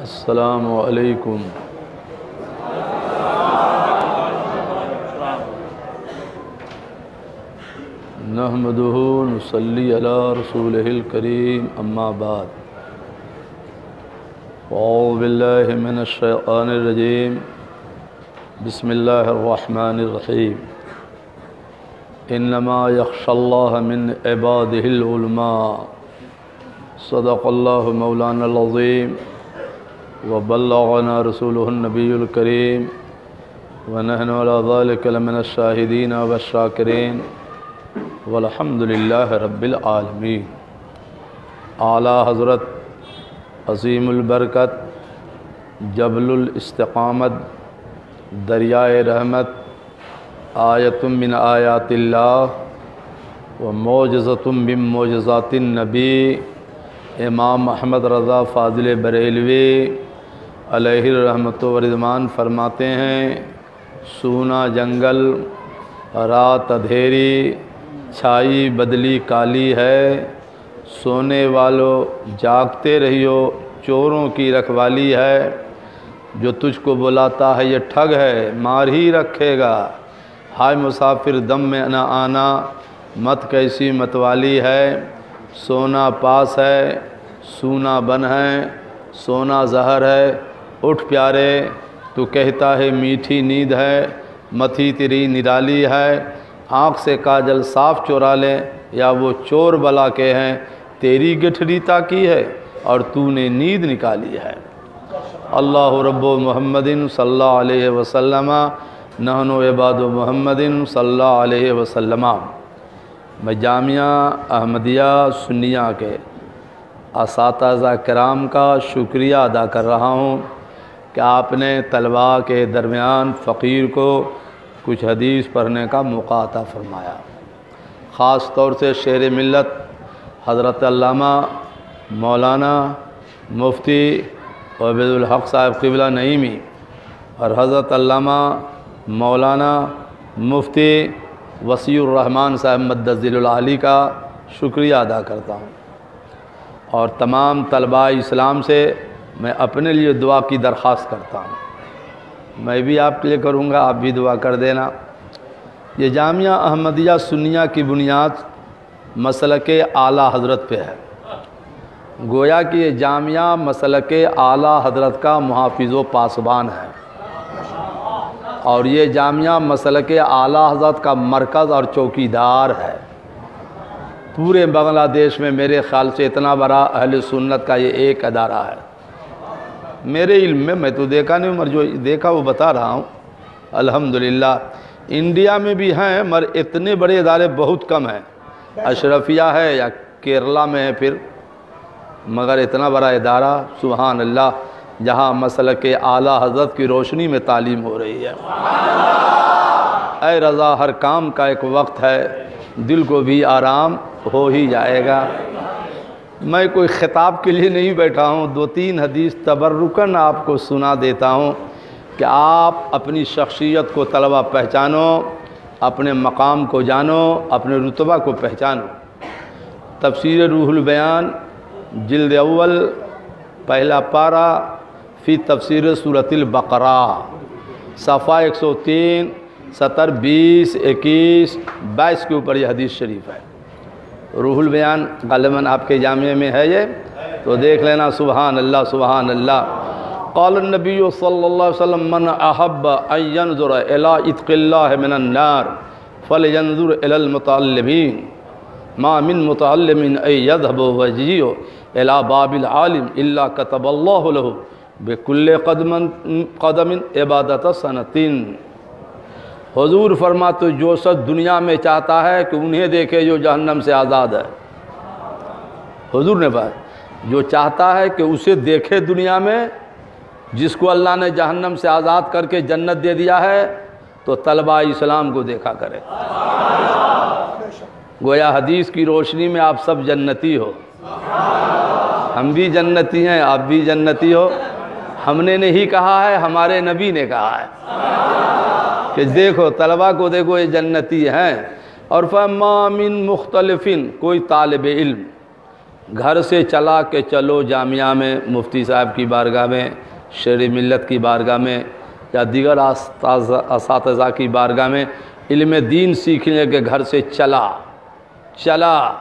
السلام علیکم نحمدہ نصلی علی رسولہ الکریم اما بعد اعوذ باللہ من الشیطان الرجیم بسم اللہ الرحمن الرحیم انما یخشی اللہ من عبادہ العلماء صدق اللہ مولانا العظیم وبلغنا رسولہ النبی الکریم ونحن علی ذلک لمن الشاہدین والشاکرین والحمد للہ رب العالمین۔ اعلیٰ حضرت عظیم البرکت جبل الاستقامت دریائے رحمت آیت من آیات اللہ و معجزۃ من معجزات النبی امام احمد رضا فاضل بریلوی علیہ الرحمت و رضوان فرماتے ہیں، سونا جنگل رات اندھیری چھائی بدلی کالی ہے، سونے والوں جاگتے رہیو چوروں کی رکھوالی ہے، جو تجھ کو بلاتا ہے یہ ٹھگ ہے مار ہی رکھے گا، ہائے مسافر دم میں نہ آنا مت کیسی متوالی ہے، سونا پاس ہے سونا بن ہے، سونا زہر ہے اٹھ پیارے تو کہتا ہے میٹھی نیند ہے، متھی تیری نرالی ہے، آنکھ سے کاجل صاف چورا لیں یا وہ چور بلا کے ہیں، تیری گٹھڑی تاکی ہے اور تو نے نیند نکالی ہے۔ اللہ رب محمد صلی اللہ علیہ وسلم نحن عباد محمد صلی اللہ علیہ وسلم۔ میں جامعہ احمدیہ سنیہ کے اساتذہ کرام کا شکریہ ادا کر رہا ہوں کہ آپ نے طلباء کے درمیان فقیر کو کچھ حدیث پڑھنے کا موقع عطا فرمایا۔ خاص طور سے شیر ملت حضرت علامہ مولانا مفتی عبید الحق صاحب قبلہ نعیمی اور حضرت علامہ مولانا مفتی وسیع الرحمن صاحب مدد ذیل العالی کا شکریہ ادا کرتا ہوں، اور تمام طلباء اسلام سے میں اپنے لیے دعا کی درخواست کرتا ہوں۔ میں بھی آپ کے لیے کروں گا، آپ بھی دعا کر دینا۔ یہ جامعہ احمدیہ سنیہ کی بنیاد مسلک اعلیٰ حضرت پہ ہے، گویا کہ یہ جامعہ مسلک اعلیٰ حضرت کا محافظ و پاسبان ہے، اور یہ جامعہ مسلک اعلیٰ حضرت کا مرکز اور چوکیدار ہے۔ پورے بنگلہ دیش میں میرے خیال سے اتنا بڑا اہل سنت کا یہ ایک ادارہ ہے۔ میرے علم میں تو دیکھا نہیں، مگر جو دیکھا وہ بتا رہا ہوں۔ الحمدللہ انڈیا میں بھی ہیں مگر اتنے بڑے ادارے بہت کم ہیں، اشرفیہ ہے یا کیرلا میں ہے پھر، مگر اتنا بڑا ادارہ سبحان اللہ جہاں مسلک اعلیٰ حضرت کی روشنی میں تعلیم ہو رہی ہے۔ اے رضا ہر کام کا ایک وقت ہے، دل کو بھی آرام ہو ہی جائے گا۔ میں کوئی خطاب کے لیے نہیں بیٹھا ہوں، دو تین حدیث تبرکاً آپ کو سنا دیتا ہوں کہ آپ اپنی شخصیت کو طلبہ پہچانو، اپنے مقام کو جانو، اپنے رتبہ کو پہچانو۔ تفسیر روح البیان جلد اول پہلا پارہ فی تفسیر سورۃ البقرہ، صفحہ 103 70 20 21 22 کے اوپر یہ حدیث شریف ہے۔ روح البیان غالباً آپ کے جامعے میں ہے یہ، تو دیکھ لینا۔ سبحان اللہ سبحان اللہ۔ قال النبی صلی اللہ علیہ وسلم من احب ان ينظر الى اتق اللہ من النار فلینظر الى المتعلمین ما من متعلم ان يذهب وجیع الى باب العالم الا كتب اللہ له بكل قدم عبادت سنتین۔ حضور فرماتے جو شخص دنیا میں چاہتا ہے کہ انہیں دیکھے جو جہنم سے آزاد ہے، حضور نے بات جو چاہتا ہے کہ اسے دیکھے دنیا میں، جس کو اللہ نے جہنم سے آزاد کر کے جنت دے دیا ہے، تو طلبہ اسلام کو دیکھا کرے۔ گویا حدیث کی روشنی میں آپ سب جنتی ہو، ہم بھی جنتی ہیں، آپ بھی جنتی ہو۔ ہم نے نہیں کہا ہے، ہمارے نبی نے کہا ہے کہ دیکھو طلبہ کو دیکھو یہ جنتی ہیں۔ اور فَمَا مِن مختلفن، کوئی طالب علم گھر سے چلا کہ چلو جامعہ میں مفتی صاحب کی بارگاہ میں، شیر ملت کی بارگاہ میں یا دیگر اساتذہ کی بارگاہ میں علم دین سیکھنے کے گھر سے چلا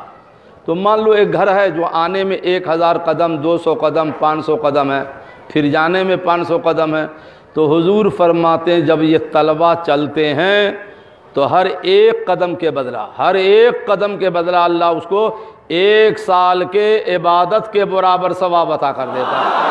تو مان لو ایک گھر ہے جو آنے میں 1000 قدم 200 قدم 500 قدم ہے، پھر جانے میں 500 قدم ہے، تو حضور فرماتے ہیں جب یہ طلبہ چلتے ہیں تو ہر ایک قدم کے بدلہ اللہ اس کو 1 سال کے عبادت کے برابر ثواب عطا کر دیتا ہے۔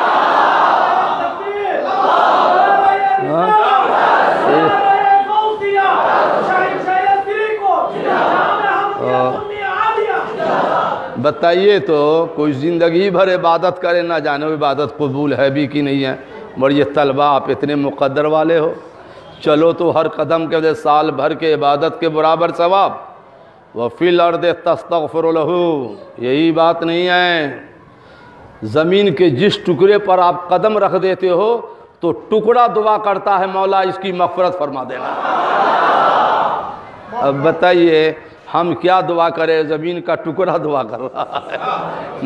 بتائیے تو کوئی زندگی بھر عبادت کرے نہ جانے وہ عبادت قبول ہے بھی کہ نہیں ہے، اور یہ طلبہ آپ اتنے مقدر والے ہو، چلو تو ہر قدم کے وجہ سال بھر کے عبادت کے برابر ثواب۔ وَفِي الْأَرْضِ تَسْتَغْفِرُ لَهُ، یہی بات نہیں ہے، زمین کے جس ٹکڑے پر آپ قدم رکھ دیتے ہو تو ٹکڑا دعا کرتا ہے مولا اس کی مغفرت فرما دینا۔ اب بتائیے ہم کیا دعا کریں، زمین کا ٹکڑا دعا کر رہا ہے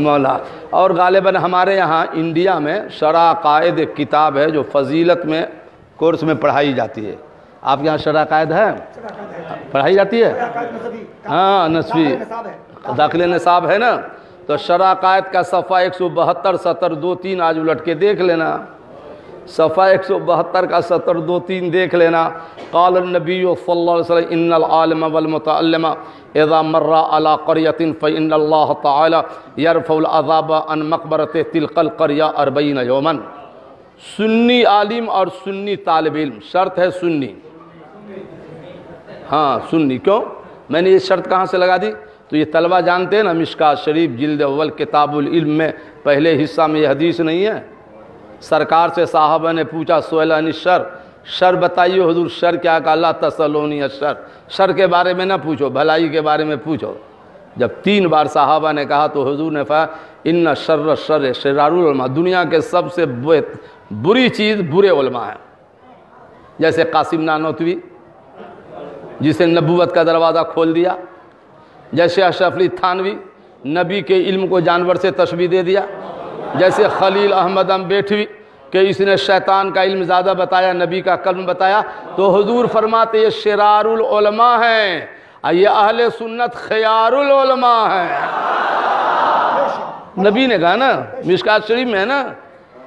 مولا۔ اور غالباً ہمارے یہاں انڈیا میں شرح عقائد ایک کتاب ہے جو فضیلت میں کورس میں پڑھائی جاتی ہے۔ آپ کے یہاں شرح عقائد ہے؟ پڑھائی جاتی ہے؟ ہاں نصفی داخل نصاب ہے نا، تو شرح عقائد کا صفحہ 172 70 2 3 آج الٹ کے دیکھ لینا، صفحہ 172 کا 70 2 3 دیکھ لینا۔ قال النبی صلی اللہ علیہ وسلم ان العالم والمتعلم اذا مر على قرية فإن الله تعالى يرفع العذاب عن مقبرة تلك القرية 40 يوما۔ سنی عالم اور سنی طالب علم، شرط ہے سنی، ہاں سنی۔ کیوں میں نے یہ شرط کہاں سے لگا دی؟ تو یہ طلبہ جانتے ہیں نا مشکات شریف جلد اول کتاب العلم میں پہلے حصہ میں یہ حدیث نہیں ہے؟ سرکار سے صحابہ نے پوچھا سئل عن الشر، شر بتائیے حضور، شر کیا کہا؟ لا تسألونی الشر، شر کے بارے میں نہ پوچھو، بھلائی کے بارے میں پوچھو۔ جب 3 بار صحابہ نے کہا تو حضور نے فرمایا ان شر الشر شرار العلماء، دنیا کے سب سے بری چیز برے علماء ہیں، جیسے قاسم نانوتوی جسے نبوت کا دروازہ کھول دیا، جیسے اشرف علی تھانوی نبی کے علم کو جانور سے تشبیہ دے دیا، جیسے خلیل احمد امبیٹوی کہ اس نے شیطان کا علم زیادہ بتایا نبی کا قلم بتایا، تو حضور فرماتے یہ شرار العلماء ہیں، یہ اہل سنت خیار العلماء ہیں۔ نبی نے کہا نا، مشکات شریف میں ہے نا،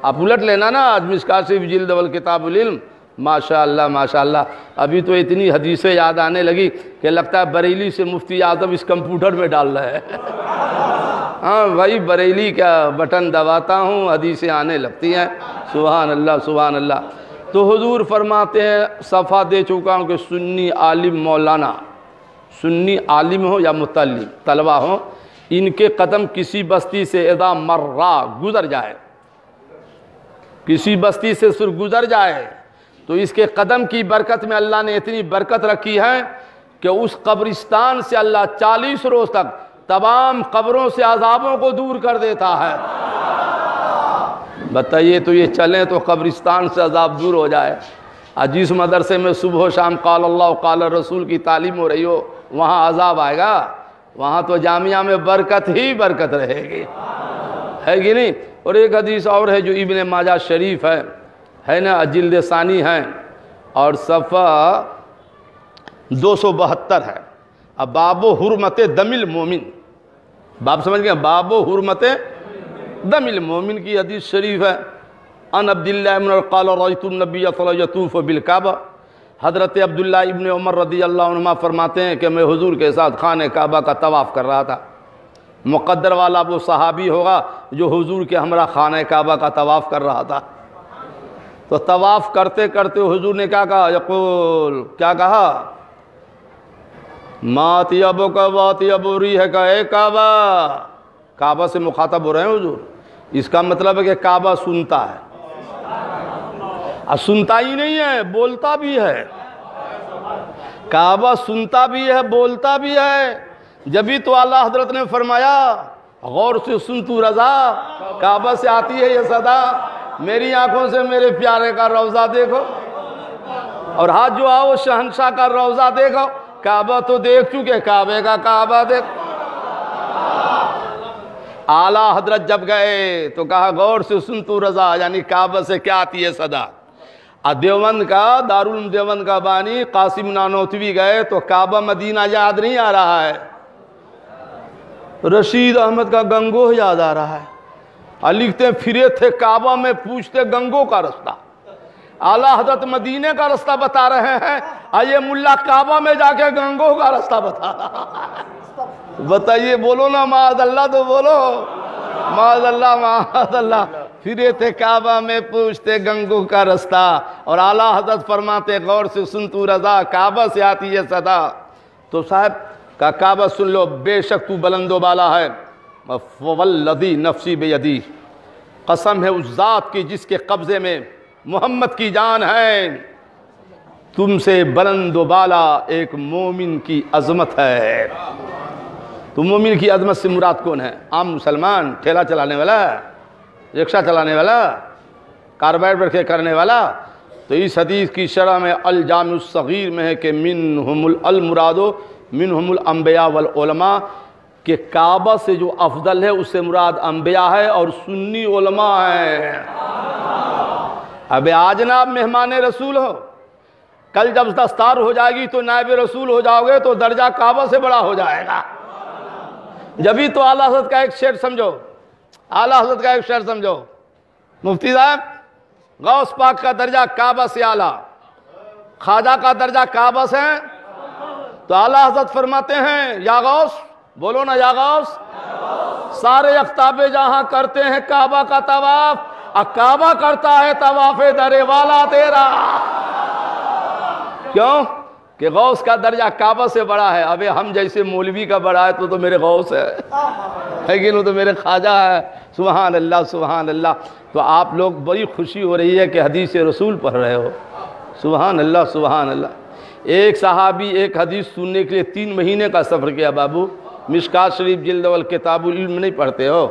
آپ الٹ لینا نا آج مشکات شریف جلد اول کتاب العلم۔ ماشاءاللہ ماشاءاللہ، ابھی تو اتنی حدیثیں یاد آنے لگی کہ لگتا ہے بریلی سے مفتی اعظم اس کمپیوٹر میں ڈال رہے ہیں۔ ہاں بھائی بریلی کا بٹن دباتا ہوں حدیثیں آنے لگتی ہیں، سبحان اللہ سبحان اللہ۔ تو حضور فرماتے ہیں صفحہ دے چکا ہوں کہ سنی عالم مولانا، سنی عالم ہو یا متعلم طلبہ ہوں، ان کے قدم کسی بستی سے اذا مرہ گزر جائے، کسی بستی سے صرف گزر جائے تو اس کے قدم کی برکت میں اللہ نے اتنی برکت رکھی ہے کہ اس قبرستان سے اللہ 40 روز تک تمام قبروں سے عذابوں کو دور کر دیتا ہے۔ بتائیے تو یہ چلیں تو قبرستان سے عذاب دور ہو جائے، جس مدرسے میں صبح و شام قال اللہ قال رسول کی تعلیم ہو رہی ہو وہاں عذاب آئے گا؟ وہاں تو جامعہ میں برکت ہی برکت رہے گی، ہے کہ نہیں؟ اور ایک حدیث اور ہے جو ابن ماجہ شریف ہے نا، جلد ثانی ہے اور صفحہ 272 ہے، اب باب حرمت دم المومن، باب سمجھ گئے، باب حرمت دم المومن کی حدیث شریف ہے۔ ان عبداللہ ابن قال رأیت النبی صلی اللہ علیہ وسلم یطوف بالکعبہ، حضرت عبداللہ ابن عمر رضی اللہ عنہما فرماتے ہیں کہ میں حضور کے ساتھ خانہ کعبہ کا طواف کر رہا تھا۔ مقدر والا وہ صحابی ہوگا جو حضور کے ہمراہ خانہ کعبہ کا طواف کر رہا تھا۔ تو طواف کرتے کرتے حضور نے کیا کہا؟ یقول، کیا کہا؟ ما طیبک و طیب ریحک، اے کعبہ، کعبہ سے مخاطب ہو رہے ہیں حضور، اس کا مطلب ہے کہ کعبہ سنتا ہے، سنتا ہی نہیں ہے بولتا بھی ہے، کعبہ سنتا بھی ہے بولتا بھی ہے۔ جبھی تو اعلیٰ حضرت نے فرمایا غور سے سن تو رضا، کعبہ سے آتی ہے یہ صدا، میری آنکھوں سے میرے پیارے کا روضہ دیکھو، اور ہاتھ جو آؤ شہنشاہ کا روضہ دیکھو، کعبہ تو دیکھ چکے، کعبے کا کعبہ دیکھ۔ اعلیٰ حضرت جب گئے تو کہا غور سے سن تو رضا، یعنی کعبہ سے کیا آتی ہے صدا۔ دیوبند کا دارالعلوم دیوبند کا بانی قاسم نانوتوی گئے تو کعبہ مدینہ یاد نہیں آ رہا ہے، رشید احمد کا گنگوہ یاد آ رہا ہے۔ لکھتے پھرے تھے کعبہ میں پوچھتے گنگو کا رستہ، اعلیٰ حضرت مدینے کا رستہ بتا رہے ہیں، آئیے ملا کعبہ میں جا کے گنگو کا رستہ بتا رہا ہے۔ بتائیے، بولو نا معاذ اللہ، تو بولو معاذ اللہ معاذ اللہ۔ پھرے تھے کعبہ میں پوچھتے گنگو کا رستہ، اور اعلیٰ حضرت فرماتے غور سے سن تو رضا، کعبہ سے آتی ہے صدا۔ تو صاحب کا کعبہ سن لو، بے شک تو بلند و بالا ہے، والذی نفسی بیدی، قسم ہے اس ذات کی جس کے قبضے میں محمد کی جان ہے، تم سے بلند و بالا ایک مومن کی عظمت ہے۔ تو مومن کی عظمت سے مراد کون ہے؟ عام مسلمان، ٹھیلا چلانے والا، رکشہ چلانے والا، کاربائڈ پر کرنے والا؟ تو اس حدیث کی شرح میں الجامع الصغیر میں ہے کہ منہم المراد منہم الانبیاء والعلماء، کہ کعبہ سے جو افضل ہے اس سے مراد انبیاء ہے اور سنی علماء ہے۔ اب آج نا آپ مہمان رسول ہو، کل جب دستار ہو جائے گی تو نائب رسول ہو جاؤ گے تو درجہ کعبہ سے بڑا ہو جائے گا۔ جبھی تو اعلیٰ حضرت کا ایک شعر سمجھو، اعلیٰ حضرت کا ایک شعر سمجھو، مفتی صاحب، غوث پاک کا درجہ کعبہ سے اعلیٰ، خواجہ کا درجہ کعبہ سے، تو اعلیٰ حضرت فرماتے ہیں یا غوث، بولو نا یا غوث، سارے اقطاب جہاں کرتے ہیں کعبہ کا طواف، کعبہ کرتا ہے طواف در والا تیرا۔ کیوں؟ کہ غوث کا درجہ کعبہ سے بڑا ہے۔ ابے ہم جیسے مولوی کا بڑا ہے تو میرے غوث ہے، لیکن وہ تو میرے خواجہ ہے۔ سبحان اللہ سبحان اللہ۔ تو آپ لوگ بڑی خوشی ہو رہی ہے کہ حدیث رسول پڑھ رہے ہو، سبحان اللہ سبحان اللہ۔ ایک صحابی ایک حدیث سننے کے لیے 3 مہینے کا سفر کیا۔ بابو مشکات شریف جلد اول کتاب العلم نہیں پڑھتے ہو؟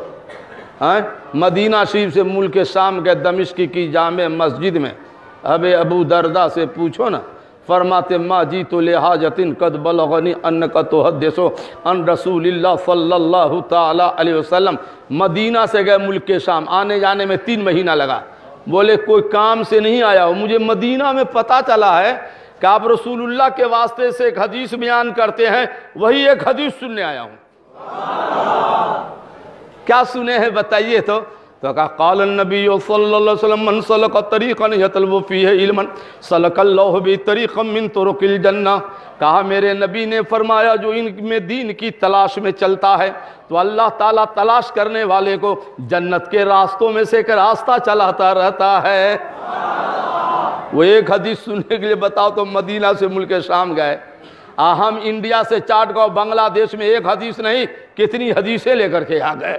مدینہ شریف سے ملک شام کے دمشق کی جامع مسجد میں ابو دردہ سے پوچھو نا، فرماتے ما جیت لحاجت قد بلغنی انک تحدث عن رسول اللہ صلی اللہ تعالی علیہ وسلم۔ مدینہ سے گئے ملک شام، آنے جانے میں 3 مہینہ لگا۔ بولے کوئی کام سے نہیں آیا ہو، مجھے مدینہ میں پتہ چلا ہے کہ آپ رسول اللہ کے واسطے سے ایک حدیث بیان کرتے ہیں، وہی ایک حدیث سننے آیا ہوں۔ کیا سنے ہیں بتائیے تو کہا قال النبی صلی اللہ علیہ وسلم من سلک طریقا یطلب فیہ علما سلک اللہ بھی طریقا من طرق الجنہ۔ کہا میرے نبی نے فرمایا جو ان میں دین کی تلاش میں چلتا ہے تو اللہ تعالیٰ تلاش کرنے والے کو جنت کے راستوں میں سے ایک راستہ چلاتا رہتا ہے۔ وہ ایک حدیث سننے کے لیے بتاؤ تو مدینہ سے ملک شام گئے۔ ہم انڈیا سے چاٹ گاؤں بنگلہ دیش میں ایک حدیث نہیں کتنی حدیثیں لے کر کے آ گئے۔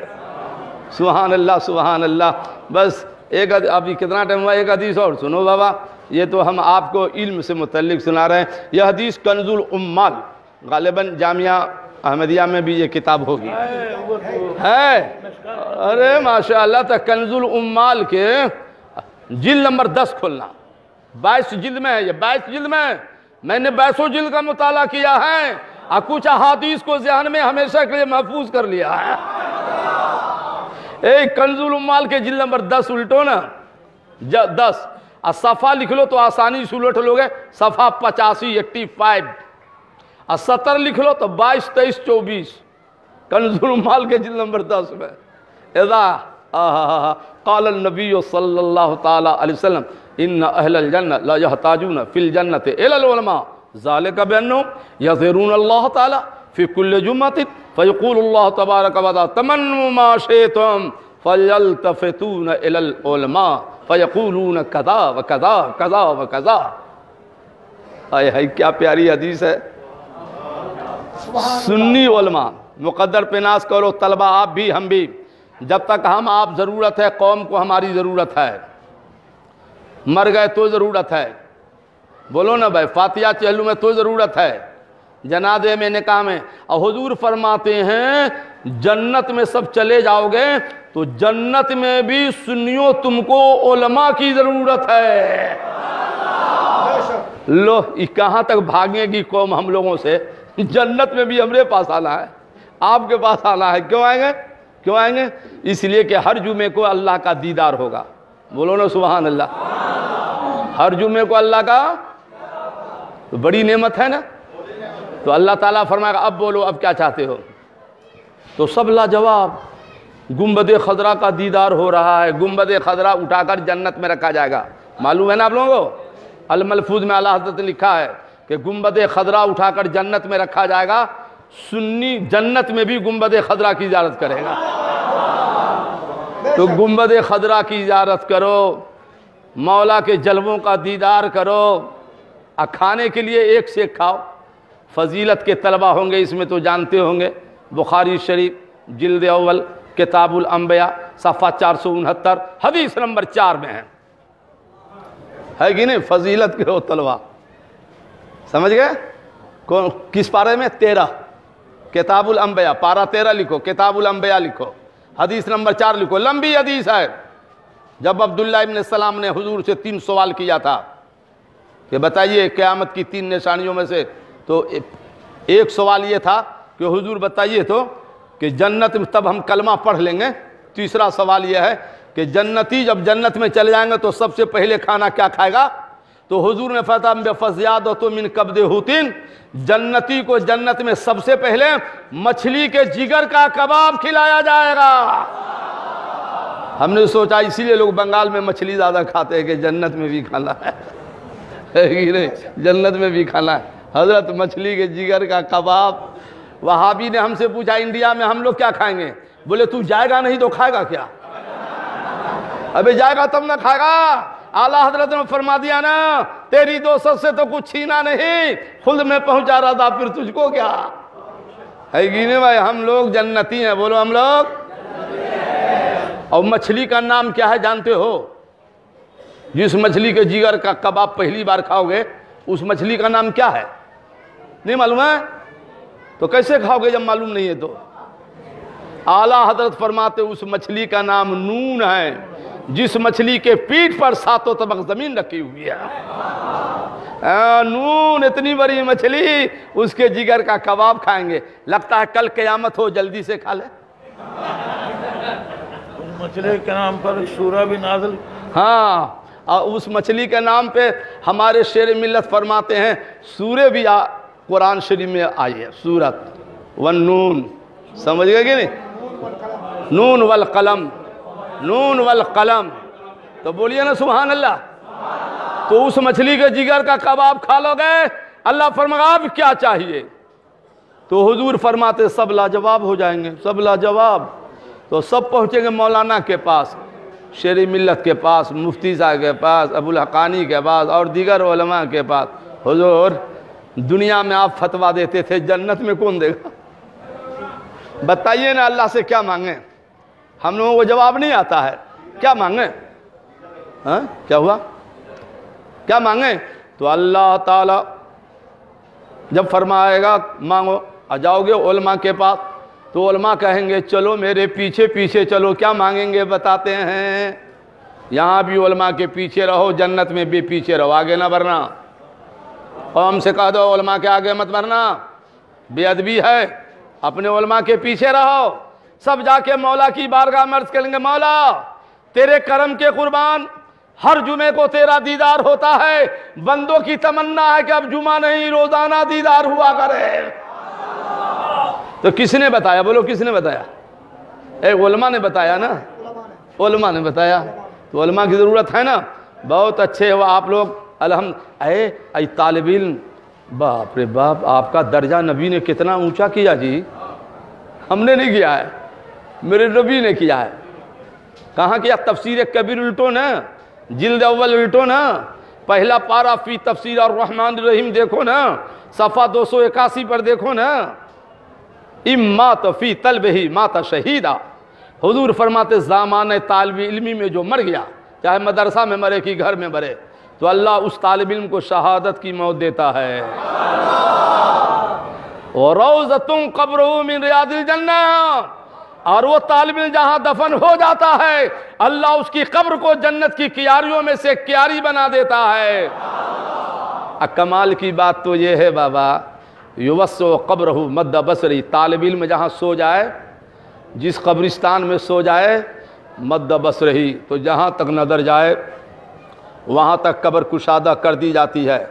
سبحان اللہ سبحان اللہ۔ بس ایک ابھی کتنا ٹائم ہوا، ایک حدیث اور سنو بابا، یہ تو ہم آپ کو علم سے متعلق سنا رہے ہیں۔ یہ حدیث کنز الامال، غالباً جامعہ احمدیہ میں بھی یہ کتاب ہوگی ہے۔ ارے ماشاءاللہ، تک کنز الامال کے جلد نمبر 10 کھولنا، 22 جلد میں ہے، یہ 22 جلد میں ہے۔ میں نے 22 جلد کا مطالعہ کیا ہے اور کچھ احادیث کو ذہن میں ہمیشہ کے لیے محفوظ کر لیا ہے۔ ایک کنز الامال کے جلد نمبر 10 الٹو نا، 10 اور صفحہ لکھ لو تو آسانی سے الٹ لوگے، صفحہ 85 85 اور 70 لکھ لو تو 22 23 24 کنز الامال کے جلد نمبر 10 میں اذا قال النبی صلی اللہ تعالی علیہ وسلم ان اہل الجنہ لا یحتاجون فی الجنۃ الی العلماء ذالک بانہم یذکرون اللہ تعالی فی کل جمعۃ فیقول اللہ تبارک و تعالی تمنوا ما شئتم فیلتفتون الی العلماء فیقولون کذا و کذا کذا و کذا۔ آئے ہائے کیا پیاری حدیث ہے۔ سنی علماء مقدر پہ ناز کرو، طلبہ آپ بھی ہم بھی، جب تک ہم آپ ضرورت ہے، قوم کو ہماری ضرورت ہے، مر گئے تو ضرورت ہے، بولو نا بھائی، فاتحہ چہلو میں تو ضرورت ہے، جنازے میں نکاح میں۔ اور حضور فرماتے ہیں جنت میں سب چلے جاؤ گے تو جنت میں بھی سنیو تم کو علماء کی ضرورت ہے۔ لو کہاں تک بھاگیں گی قوم ہم لوگوں سے؟ جنت میں بھی ہمارے پاس آنا ہے، آپ کے پاس آنا ہے۔ کیوں آئیں گے؟ کیوں آئیں گے؟ اس لیے کہ ہر جمعے کو اللہ کا دیدار ہوگا. بولو نا سبحان اللہ. ہر جمعے کو اللہ کا تو بڑی نعمت ہے نا. تو اللہ تعالیٰ فرمائے گا اب بولو اب کیا چاہتے ہو. تو سب لاجواب. گنبد خضرا کا دیدار ہو رہا ہے. گنبد خضرا اٹھا کر جنت میں رکھا جائے گا. معلوم ہے نا آپ لوگوں کو؟ الملفوظ میں اعلیٰ حضرت نے لکھا ہے کہ گنبد خضرا اٹھا کر جنت میں رکھا جائے گا. سنی جنت میں بھی گنبد خضرا کی زیارت کرے گا. تو گنبد خضرا کی زیارت کرو, مولا کے جلووں کا دیدار کرو. کھانے کے لیے ایک سے ایک کھاؤ. فضیلت کے طلبہ ہوں گے اس میں تو جانتے ہوں گے. بخاری شریف جلد اول کتاب الانبیاء صفحہ 469 حدیث نمبر 4 میں ہے کہ نہیں؟ فضیلت کے ہو طلبہ. سمجھ گئے؟ کس پارے میں؟ 13 کتاب الانبیاء. پارہ 13 لکھو, کتاب الانبیاء لکھو, حدیث نمبر 4 لکھو. لمبی حدیث ہے. جب عبداللہ ابن السلام نے حضور سے 3 سوال کیا تھا کہ بتائیے قیامت کی 3 نشانیوں میں سے, تو ایک سوال یہ تھا کہ حضور بتائیے تو کہ جنت میں تب ہم کلمہ پڑھ لیں گے. تیسرا سوال یہ ہے کہ جنتی جب جنت میں چلے جائیں گے تو سب سے پہلے کھانا کیا کھائے گا؟ تو حضور نے فرمایا بفزیادۃ من کبد حوتین, جنتی کو جنت میں سب سے پہلے مچھلی کے جگر کا کباب کھلایا جائے گا. ہم نے سوچا اسی لیے لوگ بنگال میں مچھلی زیادہ کھاتے ہیں کہ جنت میں بھی کھانا ہے جنت میں بھی کھانا ہے. حضرت مچھلی کے جگر کا کباب. وہابی نے ہم سے پوچھا انڈیا میں ہم لوگ کیا کھائیں گے؟ بولے تو جائے گا نہیں تو کھائے گا کیا؟ ابھی جائے گا تب نہ کھائے گا. اعلیٰ حضرت نے فرما دیا نا تیری دوست سے تو کچھ چھینا نہیں, خلد میں پہنچا رہا تھا, پھر تجھ کو کیا ہے کہ نہیں بھائی؟ ہم لوگ جنتی ہیں. بولو ہم لوگ. اور مچھلی کا نام کیا ہے جانتے ہو؟ جس مچھلی کے جگر کا کباب پہلی بار کھاؤ گے اس مچھلی کا نام کیا ہے؟ نہیں معلوم ہے تو کیسے کھاؤ گے جب معلوم نہیں ہے تو؟ اعلیٰ حضرت فرماتے اس مچھلی کا نام نون ہے, جس مچھلی کے پیٹھ پر 7 طبق زمین رکھی ہوئی ہے. نون اتنی بڑی مچھلی, اس کے جگر کا کباب کھائیں گے. لگتا ہے کل قیامت ہو, جلدی سے کھا لیں. مچھلی کے نام پر سورہ بھی نازل. ہاں, اور اس مچھلی کے نام پہ ہمارے شیر ملت فرماتے ہیں سورہ بھی قرآن شریف میں آئی ہے. سورت والنون. سمجھ گئے کہ نہیں؟ نون والقلم, نون والقلم. تو بولیے نا سبحان اللہ. تو اس مچھلی کے جگر کا کباب کھا لو گے, اللہ فرمایا اب کیا چاہیے؟ تو حضور فرماتے سب لاجواب ہو جائیں گے, سب لاجواب. تو سب پہنچیں گے مولانا کے پاس, شیر ملت کے پاس, مفتی صاحب کے پاس, ابو الحقانی کے پاس اور دیگر علماء کے پاس. حضور دنیا میں آپ فتویٰ دیتے تھے, جنت میں کون دے گا؟ بتائیے نا اللہ سے کیا مانگیں؟ ہم لوگوں کو جواب نہیں آتا ہے. کیا مانگیں؟ ہاں کیا ہوا؟ کیا مانگیں؟ تو اللہ تعالیٰ جب فرمائے گا مانگو, آ جاؤ گے علماء کے پاس تو علماء کہیں گے چلو میرے پیچھے پیچھے چلو. کیا مانگیں گے بتاتے ہیں؟ یہاں بھی علماء کے پیچھے رہو, جنت میں بھی پیچھے رہو, آگے نہ بڑھنا. اور ہم سے کہہ دو علماء کے آگے مت بڑھنا, بے ادبی ہے. اپنے علماء کے پیچھے رہو. سب جا کے مولا کی بارگاہ میں عرض کریں گے مولا تیرے کرم کے قربان ہر جمعے کو تیرا دیدار ہوتا ہے, بندوں کی تمنا ہے کہ اب جمعہ نہیں روزانہ دیدار ہوا کرے. تو کس نے بتایا؟ بولو کس نے بتایا؟ علماء نے بتایا نا, علماء نے بتایا. تو علماء کی ضرورت ہے نا. بہت اچھے ہو آپ لوگ اے طالب علم, باپ رے باپ, آپ کا درجہ نبی نے کتنا اونچا کیا جی. ہم نے نہیں کیا ہے, میرے نبی نے کیا ہے. کہاں کیا؟ تفسیر کبیر الٹو نا, جلد اول الٹو نا, پہلا پارہ فی تفسیر الرحمن الرحیم دیکھو نا, صفحہ 281 پر دیکھو نا. امات فی طلبہ مات شہیدہ. حضور فرماتے زمانہ طالب علمی میں جو مر گیا, چاہے مدرسہ میں مرے کہ گھر میں مرے, تو اللہ اس طالب علم کو شہادت کی موت دیتا ہے. وَرَوْزَةٌ قَبْرُهُ مِنْ رِيَاضِ الْجَنَّةِ, اور وہ طالب علم جہاں دفن ہو جاتا ہے اللہ اس کی قبر کو جنت کی کیاریوں میں سے کیاری بنا دیتا ہے. کمال کی بات تو یہ ہے بابا, یوسع قبرہ مد بصری, طالب علم جہاں سو جائے جس قبرستان میں سو جائے مد بصرہی، تو جہاں تک نظر جائے وہاں تک قبر کشادہ کر دی جاتی ہے۔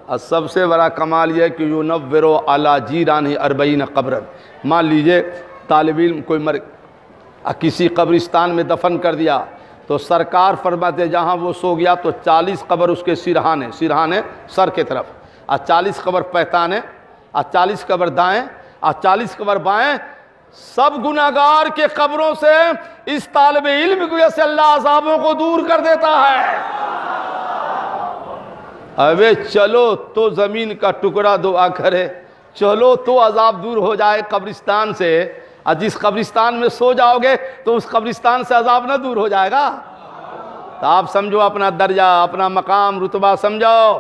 اور سب سے بڑا کمال یہ کہ ینور علی جیرانہ 40 قبرا، مان لیجئے طالب علم کوئی کسی قبرستان میں دفن کر دیا تو سرکار فرماتے جہاں وہ سو گیا تو 40 قبر اس کے سرہانے سر کے طرف، اور 40 قبر پہتانے، اور 40 قبر دائیں، اور 40 قبر بائیں، سب گناہگار کے قبروں سے اس طالب علم کی وجہ سے اللہ عذابوں کو دور کر دیتا ہے۔ ابے چلو تو زمین کا ٹکڑا دعا کرے، چلو تو عذاب دور ہو جائے قبرستان سے، اور جس قبرستان میں سو جاؤ گے تو اس قبرستان سے عذاب نہ دور ہو جائے گا۔ تو آپ سمجھو اپنا درجہ، اپنا مقام، رتبہ سمجھو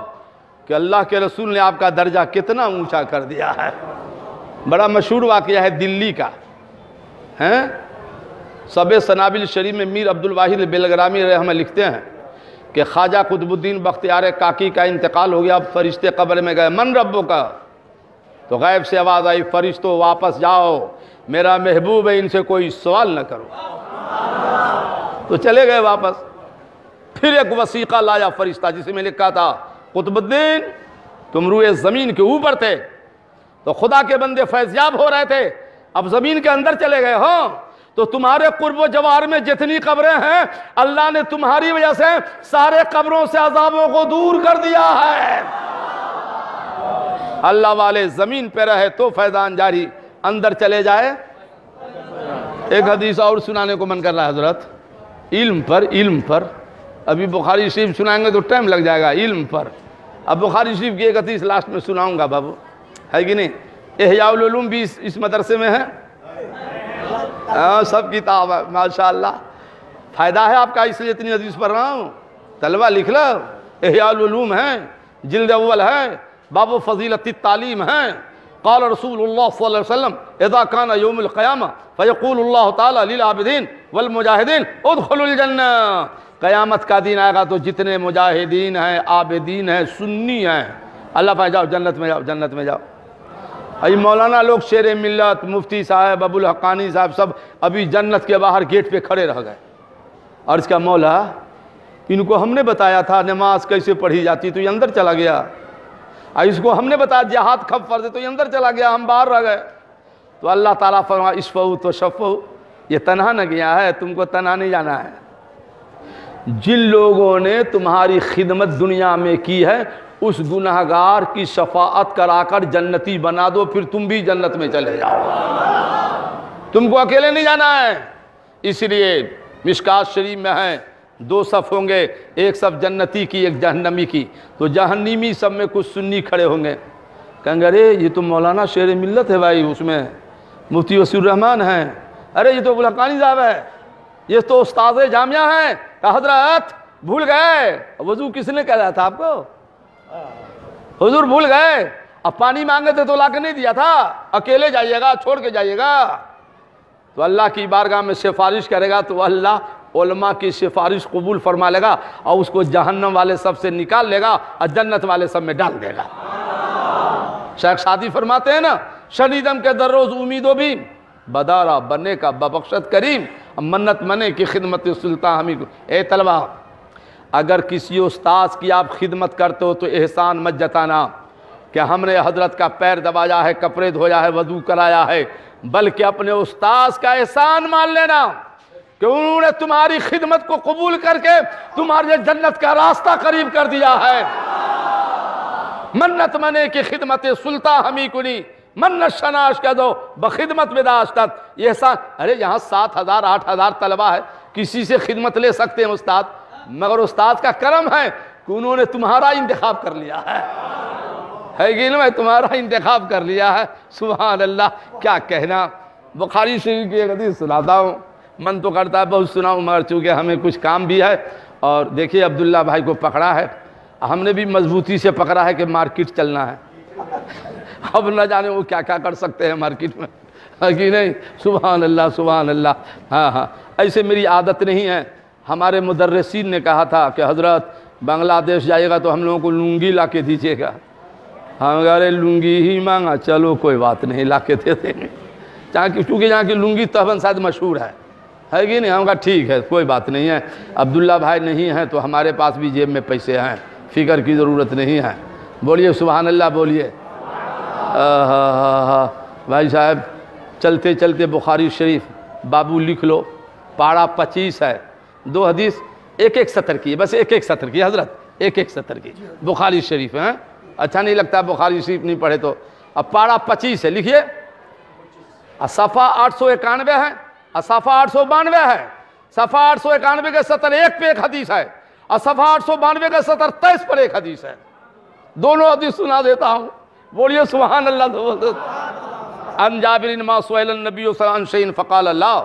کہ اللہ کے رسول نے آپ کا درجہ کتنا اونچا کر دیا ہے۔ بڑا مشہور واقعہ ہے دلی کا، سب سنابل شریف میں میر عبدالواحد بیلگرامی رحمہ لکھتے ہیں کہ خواجہ قطب الدین بختیار کاکی کا انتقال ہو گیا، اب فرشتے قبر میں گئے، من ربو کا، تو غیب سے آواز آئی فرشتوں واپس جاؤ، میرا محبوب ہے، ان سے کوئی سوال نہ کرو۔ تو چلے گئے واپس، پھر ایک وثیقہ لایا فرشتہ جس میں لکھا تھا قطب الدین تم روئے زمین کے اوپر تھے تو خدا کے بندے فیضیاب ہو رہے تھے، اب زمین کے اندر چلے گئے ہو تو تمہارے قرب و جوار میں جتنی قبریں ہیں اللہ نے تمہاری وجہ سے سارے قبروں سے عذابوں کو دور کر دیا ہے۔ اللہ والے زمین پہ رہے تو فیضان جاری، اندر چلے جائے۔ ایک حدیث اور سنانے کو من کر رہا ہے حضرت، علم پر ابھی بخاری شریف سنائیں گے تو ٹائم لگ جائے گا، علم پر اب بخاری شریف کی ایک حدیث لاسٹ میں سناؤں گا بابو، ہے کہ نہیں؟ احیاء العلوم بھی اس مدرسے میں ہے، سب کتاب ہے ماشاءاللہ، فائدہ ہے آپ کا، اس لیے اتنی حدیث پڑھ رہا ہوں، طلبہ لکھ لو، احیاء العلوم ہے، جلد اول ہے، باب فضیلت التعلیم ہے۔ قال رسول اللہ صلی اللہ علیہ وسلم اذا کان یوم القیامہ فیقول اللہ تعالی للعابدین والمجاہدین ادخلوا الجنہ، قیامت کا دن آئے گا تو جتنے مجاہدین ہیں، عابدین ہیں، سنی ہیں، اللہ پاک جاؤ جنت میں جاؤ، جنت میں جاؤ۔ ای مولانا لوگ شیر ملت، مفتی صاحب، ابو الحقانی صاحب سب ابھی جنت کے باہر گیٹ پہ کھڑے رہ گئے، اور اس کا مولا ان کو ہم نے بتایا تھا نماز کیسے پڑھی جاتی تو یہ اندر چلا گیا، اور اس کو ہم نے بتایا جہاد کب فرض ہے تو یہ اندر چلا گیا، ہم باہر رہ گئے۔ تو اللہ تعالیٰ فرمایا اشفعوا تو شفعوا، یہ تنہا نہ گیا ہے، تم کو تنہا نہیں جانا ہے، جن لوگوں نے تمہاری خدمت دنیا میں کی ہے اس گناہگار کی شفاعت کرا کر جنتی بنا دو، پھر تم بھی جنت میں چلے جاؤ، تم کو اکیلے نہیں جانا ہے۔ اس لیے مشکات شریف میں ہے 2 صف ہوں گے، ایک صف جنتی کی ایک جہنمی کی، تو جہنمی سب میں کچھ سنی کھڑے ہوں گے، کہیں گے ارے یہ تو مولانا شیر ملت ہے بھائی، اس میں مفتی وسیع الرحمان ہیں، ارے یہ تو ابو الحقانی صاحب ہے، یہ تو استاذ جامعہ ہیں، حضرت بھول گئے وضو کس نے کہا تھا آپ کو، حضور بھول گئے، اب پانی مانگے تھے تو لا کے نہیں دیا تھا، اکیلے جائیے گا، چھوڑ کے جائیے گا، تو اللہ کی بارگاہ میں سفارش کرے گا تو اللہ علماء کی سفارش قبول فرما لے گا اور اس کو جہنم والے سب سے نکال لے گا اور جنت والے سب میں ڈال دے گا۔ شیخ شادی فرماتے ہیں نا، شنیدم کے در روز امیدوں بھی بدارہ بنے کا ببخشت کریم، منت منے کی خدمت سلطان ہمیں کو۔ اے طلبہ، اگر کسی استاذ کی آپ خدمت کرتے ہو تو احسان مت جتانا کہ ہم نے حضرت کا پیر دبایا ہے، کپڑے دھویا ہے، وضو کرایا ہے، بلکہ اپنے استاذ کا احسان مان لینا کہ انہوں نے تمہاری خدمت کو قبول کر کے تمہارے جنت کا راستہ قریب کر دیا ہے۔ منت منے کی خدمت سلطان ہمیں کنی، منت شناش کہہ دو بخدمت بداشتت، یہ احسان۔ ارے یہاں 7,000 8,000 طلبہ ہے، کسی سے خدمت لے سکتے ہیں استاد، مگر استاد کا کرم ہے کہ انہوں نے تمہارا انتخاب کر لیا ہے کہ نہیں، تمہارا انتخاب کر لیا ہے۔ سبحان اللہ، کیا کہنا۔ بخاری شریف کی ایک حدیث سناتا ہوں، من تو کرتا ہے بہت سناؤں مگر چونکہ ہمیں کچھ کام بھی ہے، اور دیکھیے عبداللہ بھائی کو پکڑا ہے، ہم نے بھی مضبوطی سے پکڑا ہے کہ مارکیٹ چلنا ہے، اب نہ جانے وہ کیا کیا کر سکتے ہیں مارکیٹ میں، ہے کہ نہیں۔ سبحان اللہ سبحان اللہ۔ ہاں ایسے میری عادت نہیں ہے، ہمارے مدرسین نے کہا تھا کہ حضرت بنگلہ دیش جائے گا تو ہم لوگوں کو لنگی لا کے دیجیے گا، ہم کہہ رہے لنگی ہی مانگا، چلو کوئی بات نہیں لا کے دے دیں گے۔ چونکہ یہاں کی لنگی تہبند شاید مشہور ہے کہ نہیں؟ ہم کہا ٹھیک ہے کوئی بات نہیں ہے، عبداللہ بھائی نہیں ہیں تو ہمارے پاس بھی جیب میں پیسے ہیں، فکر کی ضرورت نہیں ہے۔ بولیے سبحان اللہ، بولیے۔ بھائی صاحب چلتے چلتے بخاری شریف بابو لکھ لو، پارہ 25 ہے، 2 حدیث ایک سطر کی ہے، بس ایک سطر کی حضرت، ایک سطر کی بخاری شریف ہے۔ اچھا نہیں لگتا بخاری شریف نہیں پڑھے تو؟ اب پارہ 25 ہے، لکھیے۔ صفحہ 891 ہے، صفحہ 892 ہے، صفحہ 891 کے سطر 1 پہ ایک حدیث ہے، اور صفحہ 892 کے سطر 23 پر ایک حدیث ہے۔ دونوں حدیث سنا دیتا ہوں، بولیے سبحان اللہ۔ ان جابر ما سئل النبی صلی اللہ علیہ وسلم فقال اللہ،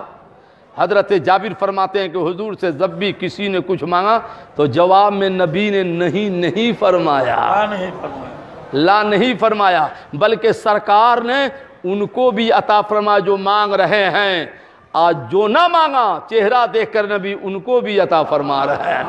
حضرت جابر فرماتے ہیں کہ حضور سے جب بھی کسی نے کچھ مانگا تو جواب میں نبی نے نہیں فرمایا، لا نہیں فرمایا، بلکہ سرکار نے ان کو بھی عطا فرمایا جو مانگ رہے ہیں، آج جو نہ مانگا چہرہ دیکھ کر نبی ان کو بھی عطا فرما رہے ہیں۔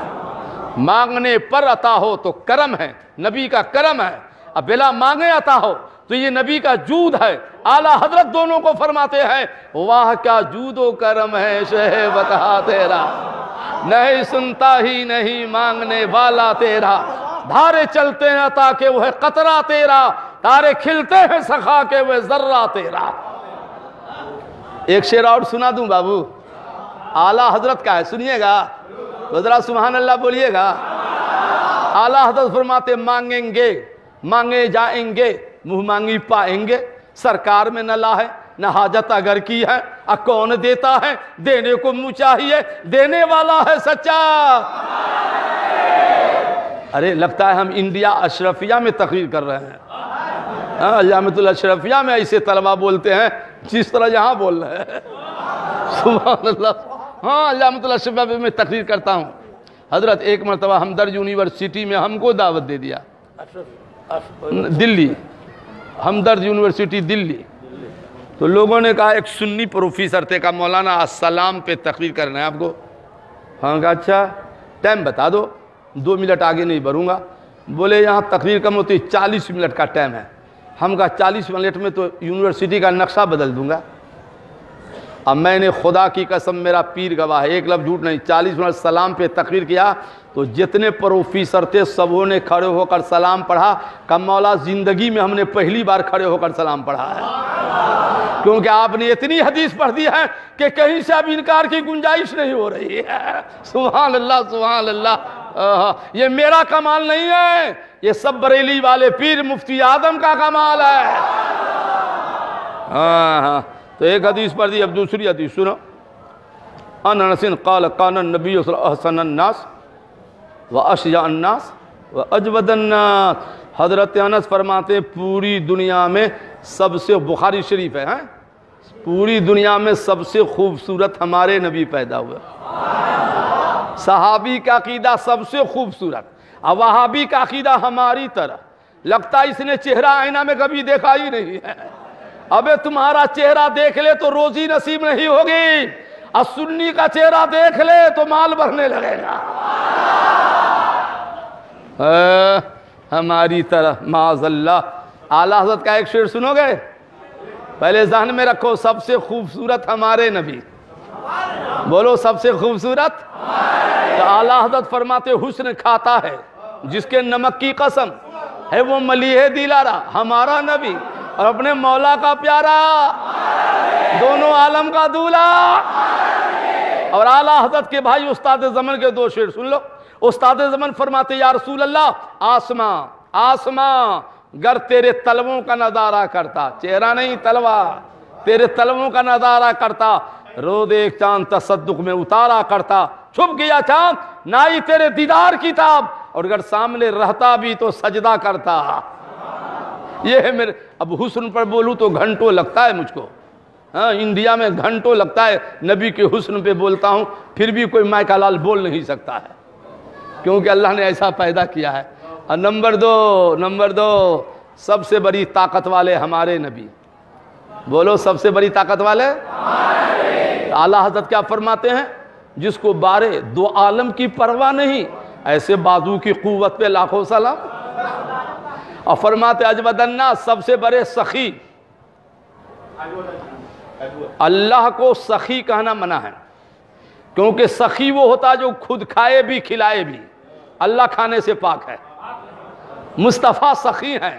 مانگنے پر عطا ہو تو کرم ہے، نبی کا کرم ہے، اب بلا مانگے عطا ہو تو یہ نبی کا جود ہے۔ اعلیٰ حضرت دونوں کو فرماتے ہیں واہ کیا جود و کرم ہے شہ بتا تیرا، نہیں سنتا ہی نہیں مانگنے والا تیرا، دھارے چلتے ہیں عطا کے وہ ہے قطرہ تیرا، تارے کھلتے ہیں سخا کے وہ ذرہ تیرا۔ ایک شعر اور سنا دوں بابو، اعلیٰ حضرت کا ہے، سنیے گا، ذرا سبحان اللہ بولیے گا۔ اعلیٰ حضرت فرماتے مانگیں گے مانگے جائیں گے، منہ مانگی پائیں گے، سرکار میں نہ لا ہے نہ حاجت اگر کی ہے، کون دیتا ہے دینے کو منہ چاہیے، دینے والا ہے سچا۔ ارے لگتا ہے ہم انڈیا اشرفیہ میں تقریر کر رہے ہیں، جامعۃ الاشرفیہ میں ایسے طلبہ بولتے ہیں جس طرح یہاں بول رہے ہیں، سبحان اللہ۔ ہاں جامعۃ الاشرفیہ میں تقریر کرتا ہوں۔ حضرت ایک مرتبہ ہمدرد یونیورسٹی میں ہم کو دعوت دے دیا، دلی، ہمدرد یونیورسٹی دلی، تو لوگوں نے کہا ایک سنی پروفیسر تھے، کہا مولانا السلام پہ تقریر کرنا ہے آپ کو۔ ہاں کہا اچھا ٹائم بتا دو، 2 منٹ آگے نہیں بڑھوں گا۔ بولے یہاں تقریر کم ہوتی 40 منٹ کا ٹائم ہے۔ ہم کہا 40 منٹ میں تو یونیورسٹی کا نقشہ بدل دوں گا۔ اب میں نے خدا کی قسم، میرا پیر گواہ ہے، ایک لفظ جھوٹ نہیں، 40 منٹ سلام پہ تقریر کیا تو جتنے پروفیسر تھے سبوں نے کھڑے ہو کر سلام پڑھا۔ کہ مولا زندگی میں ہم نے پہلی بار کھڑے ہو کر سلام پڑھا ہے، کیونکہ آپ نے اتنی حدیث پڑھ دی ہے کہ کہیں سے اب انکار کی گنجائش نہیں ہو رہی ہے۔ سبحان اللہ سبحان اللہ۔ یہ میرا کمال نہیں ہے، یہ سب بریلی والے پیر مفتی اعظم کا کمال ہے۔ ہاں تو ایک حدیث پڑھ دی، اب دوسری حدیث سنو۔ ان انس قال کان النبی صلی اللہ علیہ وسلم احسن الناس واشجع الناس واجود الناس۔ حضرت انس فرماتے پوری دنیا میں سب سے، بخاری شریف ہے، پوری دنیا میں سب سے خوبصورت ہمارے نبی پیدا ہوئے۔ صحابی کا عقیدہ سب سے خوبصورت، اور وہابی کا عقیدہ ہماری طرح، لگتا اس نے چہرہ آئینہ میں کبھی دیکھا ہی نہیں ہے۔ ابے تمہارا چہرہ دیکھ لے تو روزی نصیب نہیں ہوگی، اور سنی کا چہرہ دیکھ لے تو مال بھرنے لگے گا۔ ہماری طرح معاذ اللہ۔ اعلیٰ حضرت کا ایک شعر سنو گے؟ پہلے ذہن میں رکھو، سب سے خوبصورت ہمارے نبی، بولو سب سے خوبصورت۔ تو اعلیٰ حضرت فرماتے حسن کھاتا ہے جس کے نمک کی قسم ہے وہ ملیح دلارا، ہمارا نبی اور اپنے مولا کا پیارا، دونوں عالم کا دولہ۔ اور اعلیٰ حضرت کے بھائی استاد زمن کے 2 شعر سن لو۔ استاد زمن فرماتے یا رسول اللہ آسماں آسماں گر تیرے تلووں کا نظارہ کرتا، چہرہ نہیں تلوہ، تیرے تلووں کا نظارہ کرتا، رو ایک چاند تصدق میں اتارا کرتا، چھپ گیا چاند نائی تیرے دیدار کی تاب، اور اگر سامنے رہتا بھی تو سجدہ کرتا۔ یہ ہے میرے، اب حسن پر بولوں تو گھنٹوں لگتا ہے مجھ کو، ہاں انڈیا میں گھنٹوں لگتا ہے نبی کے حسن پہ بولتا ہوں، پھر بھی کوئی مائک حلال بول نہیں سکتا ہے، کیونکہ اللہ نے ایسا پیدا کیا ہے۔ اور نمبر دو سب سے بڑی طاقت والے ہمارے نبی، بولو سب سے بڑی طاقت والے۔ اعلیٰ حضرت کیا فرماتے ہیں؟ جس کو بارے 2 عالم کی پرواہ نہیں، ایسے بازو کی قوت پہ لاکھوں سلام۔ اور فرماتے اجود الناس، سب سے بڑے سخی، اللہ کو سخی کہنا منع ہے، کیونکہ سخی وہ ہوتا جو خود کھائے بھی کھلائے بھی، اللہ کھانے سے پاک ہے۔ مصطفیٰ سخی ہیں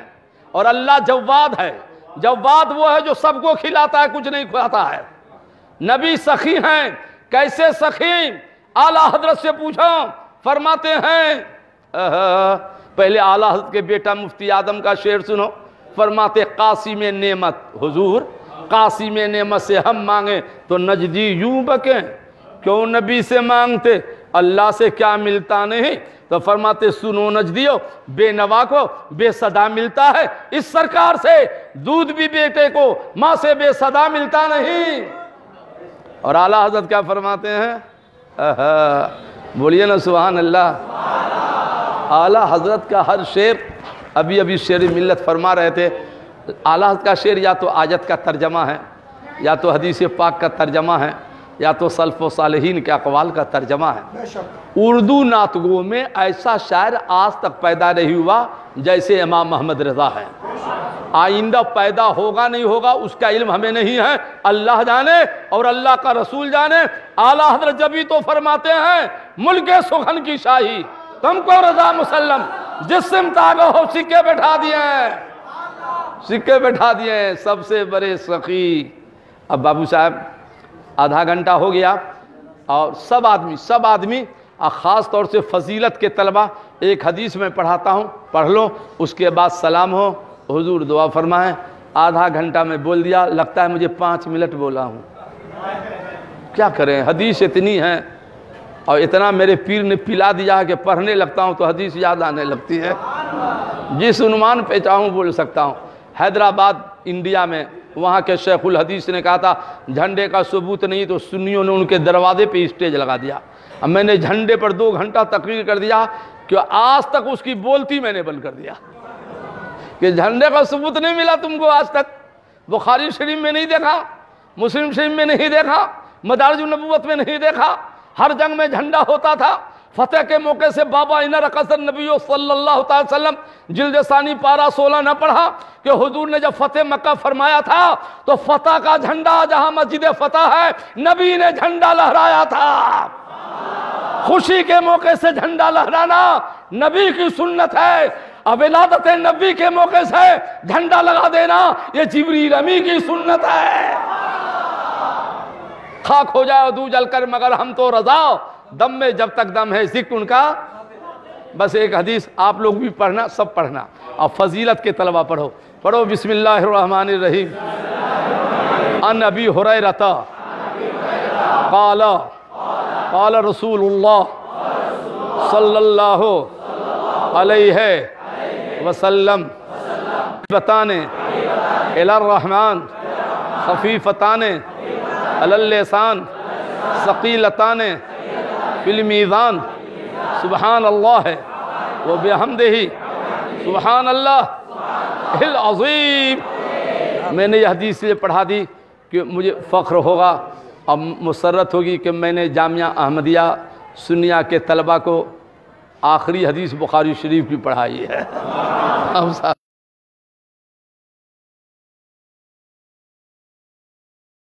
اور اللہ جواد ہے، جواد وہ ہے جو سب کو کھلاتا ہے، کچھ نہیں کھلاتا ہے۔ نبی سخی ہیں، کیسے سخی؟ اعلیٰ حضرت سے پوچھو، فرماتے ہیں پہلے اعلیٰ حضرت کے بیٹا مفتی اعظم کا شعر سنو، فرماتے قاسم نعمت حضور، قاسم نعمت سے ہم مانگیں تو نجدی یوں بکیں، کیوں نبی سے مانگتے اللہ سے کیا ملتا نہیں؟ تو فرماتے سنو نجدیو، بے نوا کو بے صدا ملتا ہے، اس سرکار سے دودھ بھی بیٹے کو ماں سے بے صدا ملتا نہیں۔ اور اعلیٰ حضرت کیا فرماتے ہیں؟ بولیے نا سبحان اللہ۔ اعلیٰ حضرت کا ہر شعر، ابھی شعر ملت فرما رہے تھے، اعلیٰ حضرت کا شعر یا تو آیت کا ترجمہ ہے، یا تو حدیث پاک کا ترجمہ ہے، یا تو سلف و صالحین کے اقوال کا ترجمہ ہے۔ اردو نعت گو میں ایسا شاعر آج تک پیدا نہیں ہوا جیسے امام محمد رضا ہے۔ آئندہ پیدا ہوگا نہیں ہوگا اس کا علم ہمیں نہیں ہے، اللہ جانے اور اللہ کا رسول جانے۔ اعلیٰ حضرت جبھی تو فرماتے ہیں ملک سخن کی شاہی تم کو رضا مسلم، جس سمت آگے ہو سکے بیٹھا دیے ہیں، سکے بیٹھا دیے ہیں، سب سے بڑے سخی۔ اب بابو صاحب آدھا گھنٹہ ہو گیا اور سب آدمی خاص طور سے فضیلت کے طلبہ ایک حدیث میں پڑھاتا ہوں، پڑھ لو، اس کے بعد سلام ہو، حضور دعا فرمائیں۔ آدھا گھنٹہ میں بول دیا، لگتا ہے مجھے 5 منٹ بولا ہوں، کیا کریں، حدیث اتنی ہے اور اتنا میرے پیر نے پلا دیا ہے کہ پڑھنے لگتا ہوں تو حدیث یاد آنے لگتی ہے، جس عنوان پہ چاہوں بول سکتا ہوں۔ حیدرآباد انڈیا میں وہاں کے شیخ الحدیث نے کہا تھا جھنڈے کا ثبوت نہیں تو سنیوں نے ان کے دروازے پہ اسٹیج لگا دیا۔ اب میں نے جھنڈے پر 2 گھنٹہ تقریر کر دیا کہ آج تک اس کی بولتی میں نے بند کر دیا کہ جھنڈے کا ثبوت نہیں ملا تم کو آج تک، بخاری شریف میں نہیں دیکھا، مسلم شریف میں نہیں دیکھا، مدارج النبوت میں نہیں دیکھا۔ ہر جنگ میں جھنڈا ہوتا تھا۔ فتح کے موقع سے بابا ان رقص النبی صلی اللہ تعالی وسلم جلد ثانی پارہ 16 نہ پڑھا کہ حضور نے جب فتح مکہ فرمایا تھا تو فتح کا جھنڈا جہاں مسجد فتح ہے نبی نے جھنڈا لہرایا تھا۔ خوشی کے موقع سے جھنڈا لہرانا نبی کی سنت ہے، اب ولادت نبی کے موقع سے جھنڈا لگا دینا یہ جبریل امی کی سنت ہے۔ خاک ہو جائے دو جل کر مگر ہم تو رضا، دم میں جب تک دم ہے ذکر ان کا۔ بس ایک حدیث آپ لوگ بھی پڑھنا، سب پڑھنا، اور فضیلت کے طلبہ پڑھو بسم اللہ الرحمن الرحیم۔ عن ابی ہریرہ قال قال رسول اللہ صلی اللہ علیہ وسلم فتان الی الرحمن خفیفتان علی اللسان ثقیلتان فی المیزان سبحان اللہ و بحمدہ سبحان اللہ العظیم۔ میں نے یہ حدیث سے پڑھا دی کہ مجھے فخر ہوگا اور مسرت ہوگی کہ میں نے جامعہ احمدیہ سنیہ کے طلبہ کو آخری حدیث بخاری شریف کی پڑھائی ہے۔